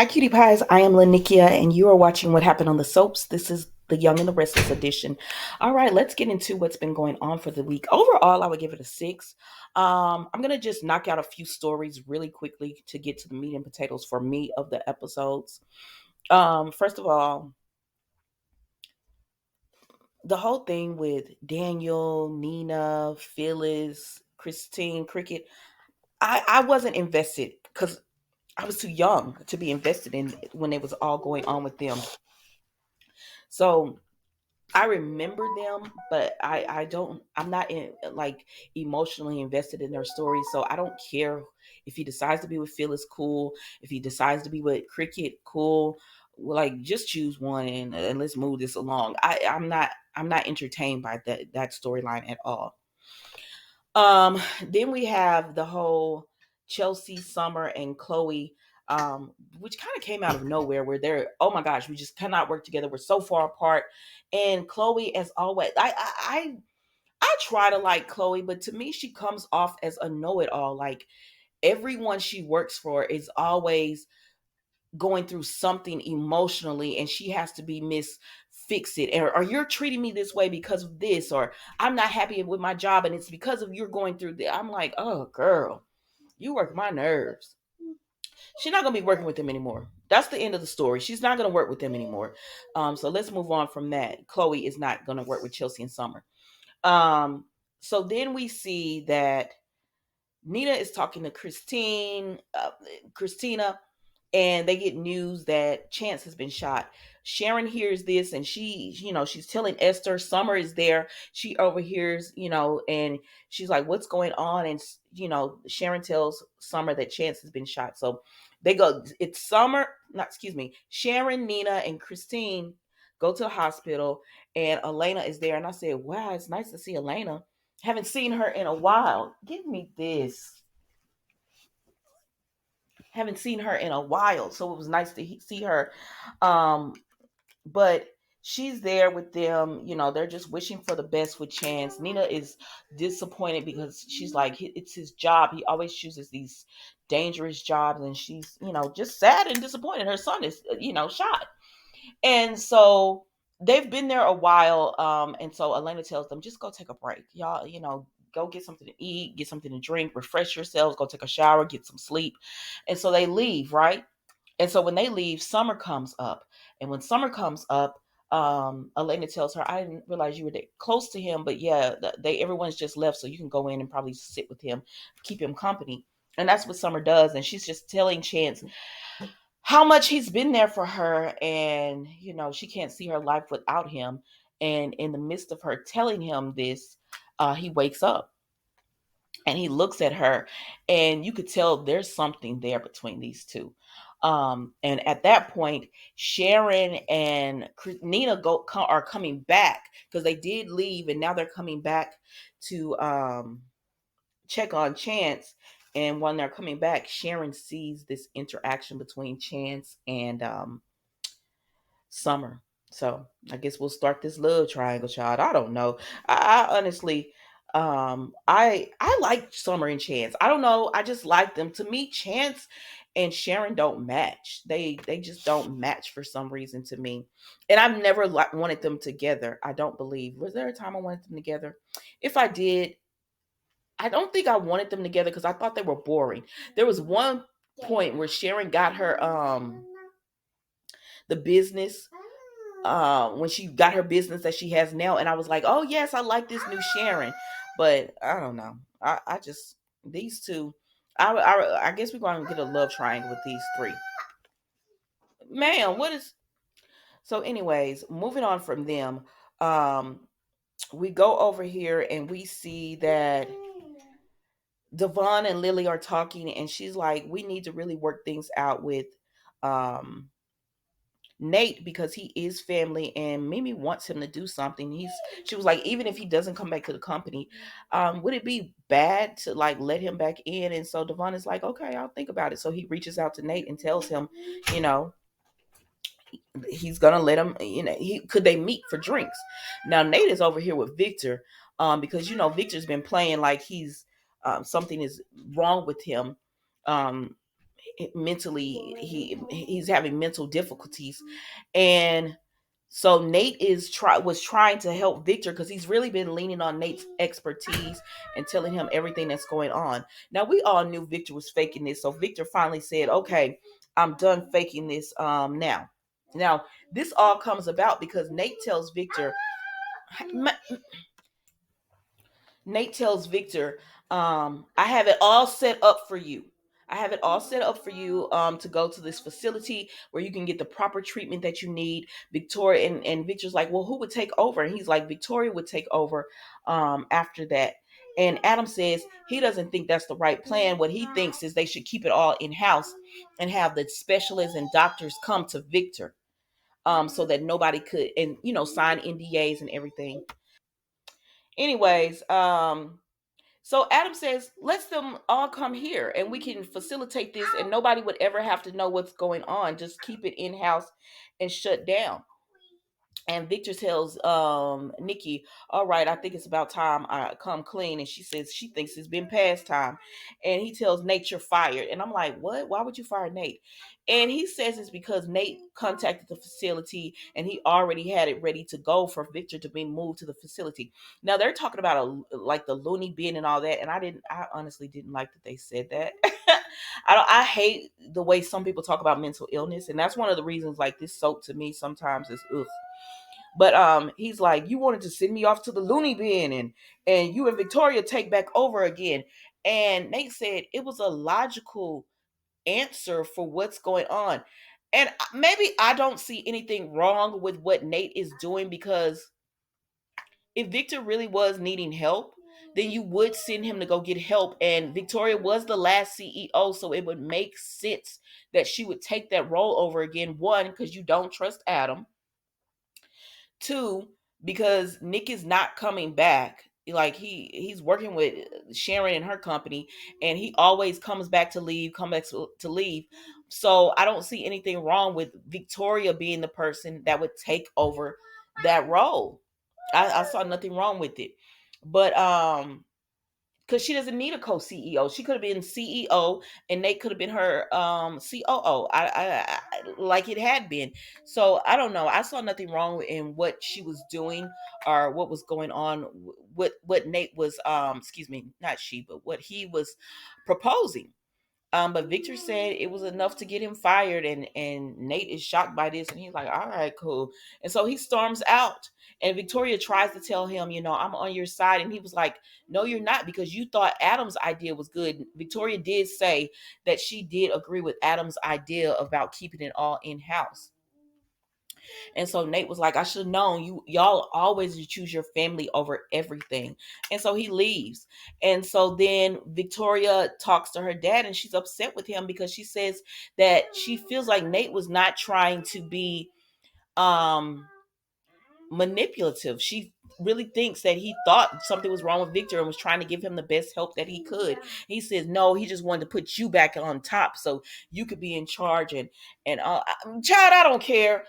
Hi, cutie pies. I am Lanikia, and you are watching What Happened on the Soaps. This is the Young and the Restless edition. All right, let's get into what's been going on for the week. Overall, I would give it a 6. I'm gonna just knock out a few stories really quickly to get to the meat and potatoes for me of the episodes. First of all, the whole thing with Daniel, Nina, Phyllis, Christine, Cricket. I wasn't invested because I was too young to be invested in when it was all going on with them. So I remember them, but I don't. I'm not in like emotionally invested in their story, so I don't care if he decides to be with Phyllis. Cool. If he decides to be with Cricket, cool. Like just choose one and let's move this along. I'm not entertained by that storyline at all. Then we have the whole Chelsea, Summer, and Chloe, which kind of came out of nowhere, where they're, oh my gosh, we just cannot work together. We're so far apart. And Chloe, as always, I try to like Chloe, but to me, she comes off as a know-it-all. Like everyone she works for is always going through something emotionally, and she has to be Miss Fix It, or you're treating me this way because of this, or I'm not happy with my job and it's because of you're going through this. I'm like, oh girl, you work my nerves. She's not gonna be working with them anymore. That's the end of the story. She's not gonna work with them anymore. So let's move on from that. Chloe is not gonna work with Chelsea and Summer. um so then we see that Nina is talking to Christina, and they get news that Chance has been shot. Sharon hears this, and she's telling Esther. Summer is there. She overhears, and she's like, "What's going on?" And Sharon tells Summer that Chance has been shot. So they go. It's Summer, not excuse me. Sharon, Nina, and Christine go to the hospital, and Elena is there. And I said, "Wow, it's nice to see Elena. Haven't seen her in a while. Give me this. Haven't seen her in a while, so it was nice to see her. Um, but she's there with them. They're just wishing for the best with Chance. Nina is disappointed because she's like, it's his job. He always chooses these dangerous jobs, and she's, just sad and disappointed. Her son is, shot. And so they've been there a while. And so Elena tells them, just go take a break. Y'all, go get something to eat, get something to drink, refresh yourselves, go take a shower, get some sleep. And so they leave, right? And so when they leave, Summer comes up. And when Summer comes up, Elena tells her, I didn't realize you were that close to him, but yeah, everyone's just left, so you can go in and probably sit with him, keep him company. And that's what Summer does. And she's just telling Chance how much he's been there for her, and she can't see her life without him. And in the midst of her telling him this, he wakes up and he looks at her, and you could tell there's something there between these two. And at that point, Sharon and Nina are coming back because they did leave, and now they're coming back to check on Chance. And when they're coming back, Sharon sees this interaction between Chance and Summer. So I guess we'll start this love triangle, child. I don't know. I honestly, I like Summer and Chance. I don't know. I just like them. To me, Chance and Sharon don't match. They just don't match for some reason to me. And I've never wanted them together. I don't believe. Was there a time I wanted them together? If I did, I don't think I wanted them together because I thought they were boring. There was one point where Sharon got her the business, when she got her business that she has now, and I was like, oh yes, I like this new Sharon. But I don't know. I just, these two, I guess we're going to get a love triangle with these three. Man, what is so? Anyways, moving on from them, um, we go over here and we see that Devon and Lily are talking, and she's like, we need to really work things out with um Nate because he is family, and Mimi wants him to do something. She was like, even if he doesn't come back to the company, would it be bad to like let him back in? And so Devon is like, okay, I'll think about it. So he reaches out to Nate and tells him, you know, he's gonna let him, he could they meet for drinks. Now Nate is over here with Victor, because Victor's been playing like he's something is wrong with him. Um mentally, he's having mental difficulties. And so Nate was trying to help Victor because he's really been leaning on Nate's expertise and telling him everything that's going on. Now we all knew Victor was faking this, so Victor finally said, "Okay, I'm done faking this now this all comes about because Nate tells Victor, I have it all set up for you. I have it all set up for you to go to this facility where you can get the proper treatment that you need. Victoria and Victor's like, well, who would take over? And he's like, Victoria would take over after that. And Adam says he doesn't think that's the right plan. What he thinks is they should keep it all in house and have the specialists and doctors come to Victor, so that nobody could, and sign NDAs and everything. Anyways, so Adam says, let them all come here and we can facilitate this and nobody would ever have to know what's going on. Just keep it in house and shut down. And Victor tells Nikki, all right, I think it's about time I come clean. And she says she thinks it's been past time. And he tells Nate, you're fired. And I'm like, what? Why would you fire Nate? And he says it's because Nate contacted the facility and he already had it ready to go for Victor to be moved to the facility. Now they're talking about like the loony bin and all that. And I honestly didn't like that they said that. I hate the way some people talk about mental illness. And that's one of the reasons like this soap to me sometimes is ugh. But he's like, you wanted to send me off to the loony bin, and you and Victoria take back over again. And Nate said it was a logical answer for what's going on. And maybe I don't see anything wrong with what Nate is doing, because if Victor really was needing help, then you would send him to go get help. And Victoria was the last CEO, so it would make sense that she would take that role over again. One, because you don't trust Adam. Two, because Nick is not coming back. Like he's working with Sharon and her company, and he always comes back to leave, come back to leave. So I don't see anything wrong with Victoria being the person that would take over that role. I saw nothing wrong with it. But because she doesn't need a co-CEO. She could have been CEO and Nate could have been her COO. Like it had been. So I don't know. I saw nothing wrong in what she was doing or what was going on. What Nate was excuse me, not she, but what he was proposing. But Victor said it was enough to get him fired, and Nate is shocked by this, and he's like, "All right, cool." And so he storms out, and Victoria tries to tell him, "I'm on your side," and he was like, "No, you're not, because you thought Adam's idea was good." Victoria did say that she did agree with Adam's idea about keeping it all in house. And so Nate was like, I should have known y'all always choose your family over everything. And so he leaves. And so then Victoria talks to her dad and she's upset with him because she says that she feels like Nate was not trying to be um manipulative. She really thinks that he thought something was wrong with Victor and was trying to give him the best help that he could. He says no, he just wanted to put you back on top so you could be in charge. And child, I don't care.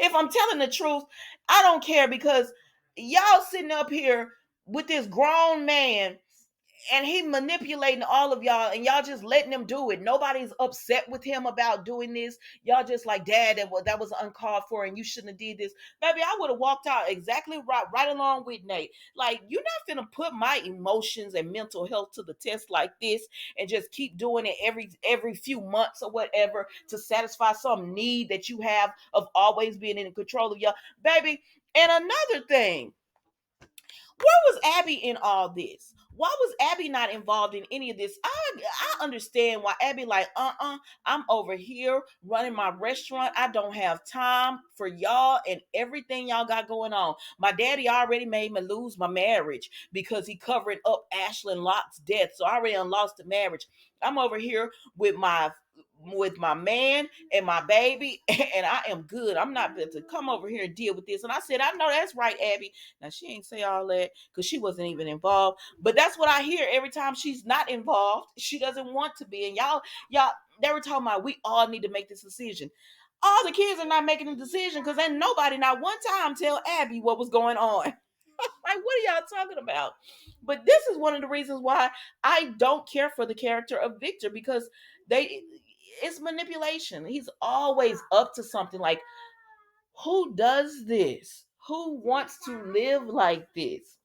If I'm telling the truth, I don't care, because y'all sitting up here with this grown man and he manipulating all of y'all and y'all just letting him do it. Nobody's upset with him about doing this. Y'all just like, dad, that was uncalled for and you shouldn't have did this. Baby, I would have walked out exactly right along with Nate. Like, you're not gonna put my emotions and mental health to the test like this and just keep doing it every few months or whatever to satisfy some need that you have of always being in control of y'all. Baby, and another thing, where was Abby in all this? Why was Abby not involved in any of this? I understand why Abby like, I'm over here running my restaurant. I don't have time for y'all and everything y'all got going on. My daddy already made me lose my marriage because he covered up Ashlyn Locke's death. So I already done lost the marriage. I'm over here with my man and my baby, and I am good. I'm not going to come over here and deal with this. And I said, I know that's right, Abby. Now she ain't say all that because she wasn't even involved, but that's what I hear every time she's not involved. She doesn't want to be. And y'all, they were talking about we all need to make this decision. All the kids are not making a decision because ain't nobody not one time tell Abby what was going on. Like, like, what are y'all talking about? But this is one of the reasons why I don't care for the character of Victor, because they it's manipulation. He's always up to something. Like, who does this? Who wants to live like this?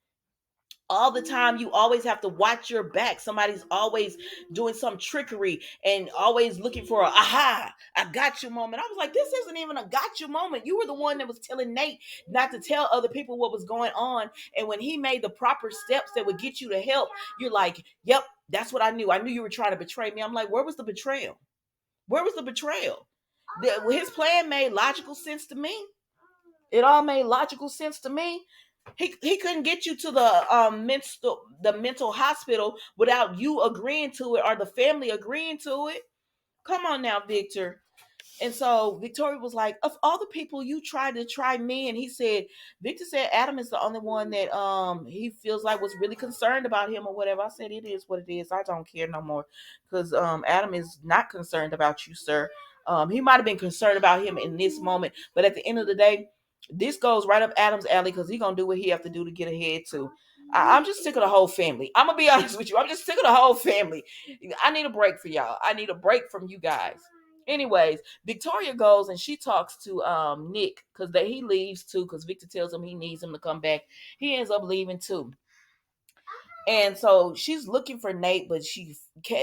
All the time, you always have to watch your back. Somebody's always doing some trickery and always looking for a aha, I got you moment. I was like, this isn't even a got you moment. You were the one that was telling Nate not to tell other people what was going on. And when he made the proper steps that would get you to help, you're like, yep, that's what I knew. I knew you were trying to betray me. I'm like, where was the betrayal? Where was the betrayal? His plan made logical sense to me. It all made logical sense to me. He couldn't get you to the mental hospital without you agreeing to it or the family agreeing to it. Come on now, Victor. And so Victoria was like, of all the people you tried to try me, and he said, Victor said Adam is the only one that he feels like was really concerned about him or whatever. I said, it is what it is. I don't care no more. Because Adam is not concerned about you, sir. He might have been concerned about him in this moment, but at the end of the day, this goes right up Adam's alley because he's gonna do what he have to do to get ahead too. I'm just sick of the whole family. I'm gonna be honest with you. I'm just sick of the whole family. I need a break for y'all. I need a break from you guys. Anyways, Victoria goes and she talks to Nick because he leaves too because Victor tells him he needs him to come back. He ends up leaving too. And so she's looking for Nate, but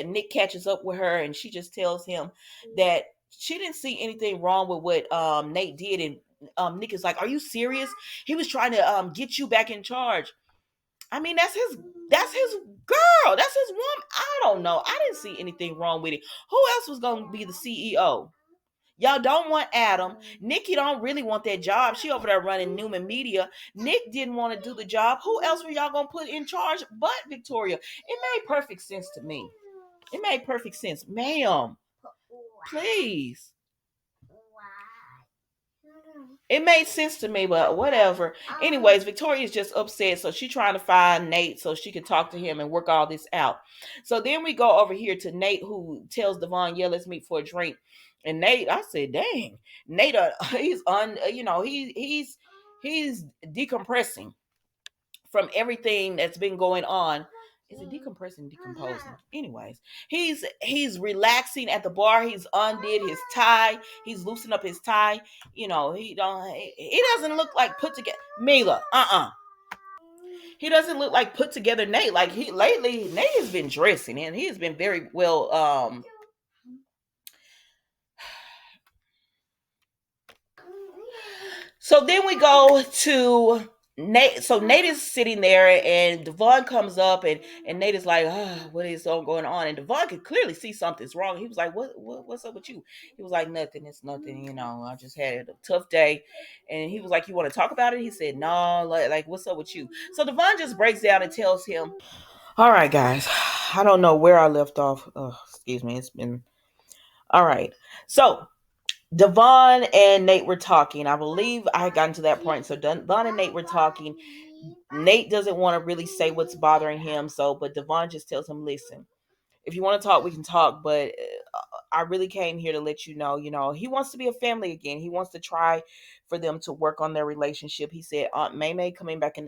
Nick catches up with her and she just tells him that she didn't see anything wrong with what Nate did. And Nick is like, "Are you serious? He was trying to get you back in charge." I mean, that's his girl. That's his woman. I don't know. I didn't see anything wrong with it. Who else was going to be the CEO? Y'all don't want Adam. Nikki don't really want that job. She over there running Newman Media. Nick didn't want to do the job. Who else were y'all gonna put in charge but Victoria? It made perfect sense to me. It made perfect sense. Ma'am, please. It made sense to me, but whatever. Anyways, Victoria's just upset, so she's trying to find Nate so she can talk to him and work all this out. So then we go over here to Nate, who tells Devon, "Yeah, let's meet for a drink." And Nate, I said, "Dang, Nate, he's on. He's decompressing from everything that's been going on." Is it decompressing, decomposing? Anyways, he's relaxing at the bar. He's undid his tie. He's loosened up his tie. He doesn't look like put together Mila. He doesn't look like put together Nate. Like he lately, Nate has been dressing and he has been very well. So then we go to Nate. So Nate is sitting there, and Devon comes up, and Nate is like, "Oh, what is all going on?" And Devon could clearly see something's wrong. He was like, "What's up with you?" He was like, "Nothing. It's nothing. I just had a tough day." And he was like, "You want to talk about it?" He said, "No. Like, what's up with you?" So Devon just breaks down and tells him, "All right, guys. I don't know where I left off. Oh, excuse me. It's been all right. So." Devon and Nate were talking. I believe I had gotten to that point. So Devon and Nate were talking. Nate doesn't want to really say what's bothering him. But Devon just tells him, "Listen, if you want to talk, we can talk. But I really came here to let you know, he wants to be a family again. He wants to try for them to work on their relationship." He said Aunt Mamie coming back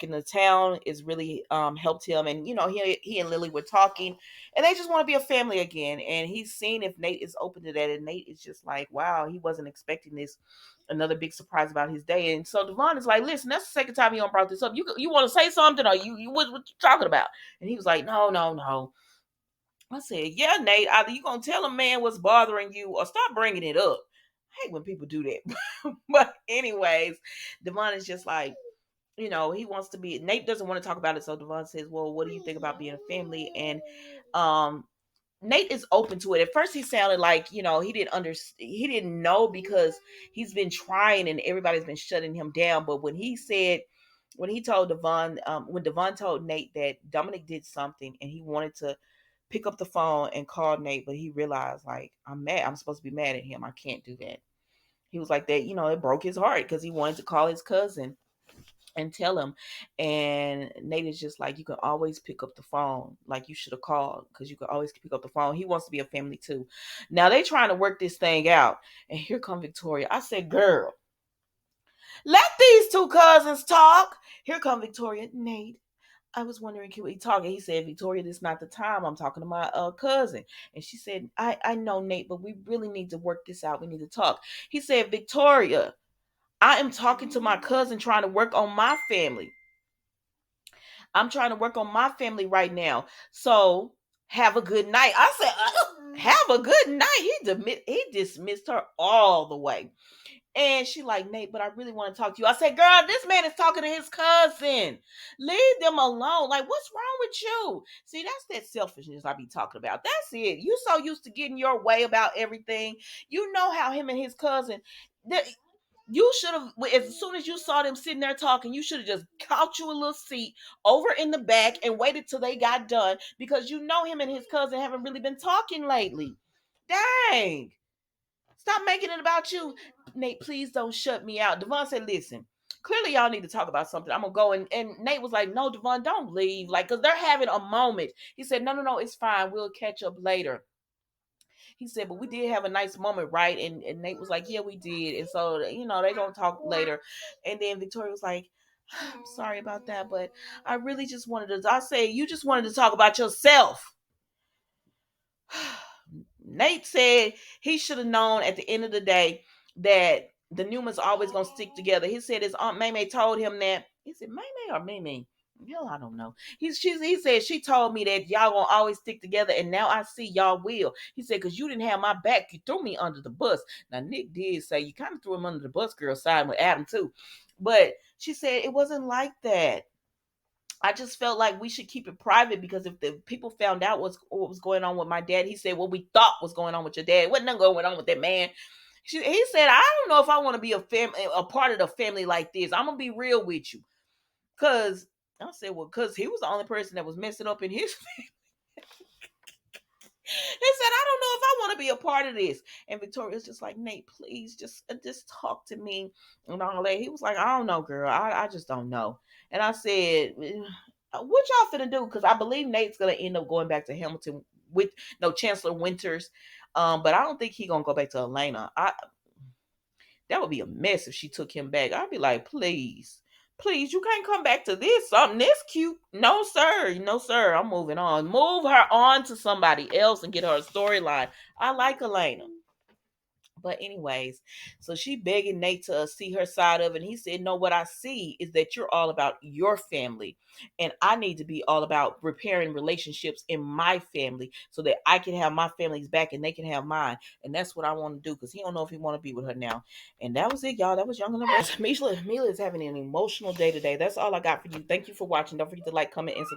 into town is really helped him. And, he and Lily were talking and they just want to be a family again. And he's seeing if Nate is open to that. And Nate is just like, wow, he wasn't expecting this. Another big surprise about his day. And so Devon is like, "Listen, that's the second time you don't brought this up. You want to say something, or you what you talking about?" And he was like, "No, no, no." I said, "Yeah, Nate, either you gonna tell a man what's bothering you or stop bringing it up." I hate when people do that. But anyways, Devon is just like, he wants to be. Nate doesn't want to talk about it, so Devon says, "Well, what do you think about being a family?" And um, Nate is open to it. At first, he sounded like he didn't know because he's been trying and everybody's been shutting him down. But when he told Devon, when Devon told Nate that Dominic did something and he wanted to pick up the phone and call Nate, but he realized, like, I'm mad. I'm supposed to be mad at him. I can't do that. He was like that. It broke his heart because he wanted to call his cousin and tell him. And Nate is just like, "You can always pick up the phone. Like, you should have called because you can always pick up the phone." He wants to be a family too. Now they trying to work this thing out. And here come Victoria. I said, "Girl, Let these two cousins talk. Here come Victoria. Nate, I was wondering, can we talk? And he said, Victoria, this is not the time. I'm talking to my cousin. And she said, I know, Nate, but we really need to work this out. We need to talk. He said, Victoria, I am talking to my cousin trying to work on my family. I'm trying to work on my family right now. So have a good night. I said, have a good night. He dismissed her all the way. And she like, Nate, but I really want to talk to you. I said, girl, this man is talking to his cousin. Leave them alone. Like, what's wrong with you? See, that's that selfishness I be talking about. That's it. You so used to getting your way about everything. You know how him and his cousin, you should have, as soon as you saw them sitting there talking, you should have just caught you a little seat over in the back and waited till they got done, because you know him and his cousin haven't really been talking lately. Dang. Stop making it about you. Nate, please don't shut me out. Devon said, listen, clearly y'all need to talk about something. I'm going to go. And Nate was like, no, Devon, don't leave. Like, because they're having a moment. He said, no, it's fine. We'll catch up later. He said, but we did have a nice moment, right? And Nate was like, yeah, we did. And so, they're going to talk later. And then Victoria was like, I'm sorry about that, but I really just wanted to, I say, you just wanted to talk about yourself. Nate said he should have known at the end of the day that the Newmans always gonna stick together. He said his aunt Maymay told him that. Is it Maymay or Mimi? Hell, I don't know. He said she told me that y'all gonna always stick together, and now I see y'all will. He said, because you didn't have my back, you threw me under the bus. Now Nick did say you kind of threw him under the bus, girl, side with Adam too. But she said it wasn't like that. I just felt like we should keep it private, because if the people found out what was going on with my dad, he said what we thought was going on with your dad. Wasn't nothing going on with that man. He said, I don't know if I want to be a part of the family like this. I'm gonna be real with you, cause I said, well, cause he was the only person that was messing up in his. He said, I don't know if I want to be a part of this. And Victoria's just like, Nate, please just talk to me and all that. He was like, I don't know, girl. I just don't know. And I said, what y'all finna do? Because I believe Nate's gonna end up going back to Hamilton with no Chancellor Winters. But I don't think he gonna go back to Elena. That would be a mess if she took him back. I'd be like, please, you can't come back to this. Something this cute. No, sir. No, sir. I'm moving on. Move her on to somebody else and get her a storyline. I like Elena. But anyways, so she begging Nate to see her side of it. And he said, no, what I see is that you're all about your family. And I need to be all about repairing relationships in my family so that I can have my family's back and they can have mine. And that's what I want to do, because he don't know if he want to be with her now. And that was it, y'all. That was Young and the Restless. Mila is having an emotional day today. That's all I got for you. Thank you for watching. Don't forget to like, comment, and subscribe.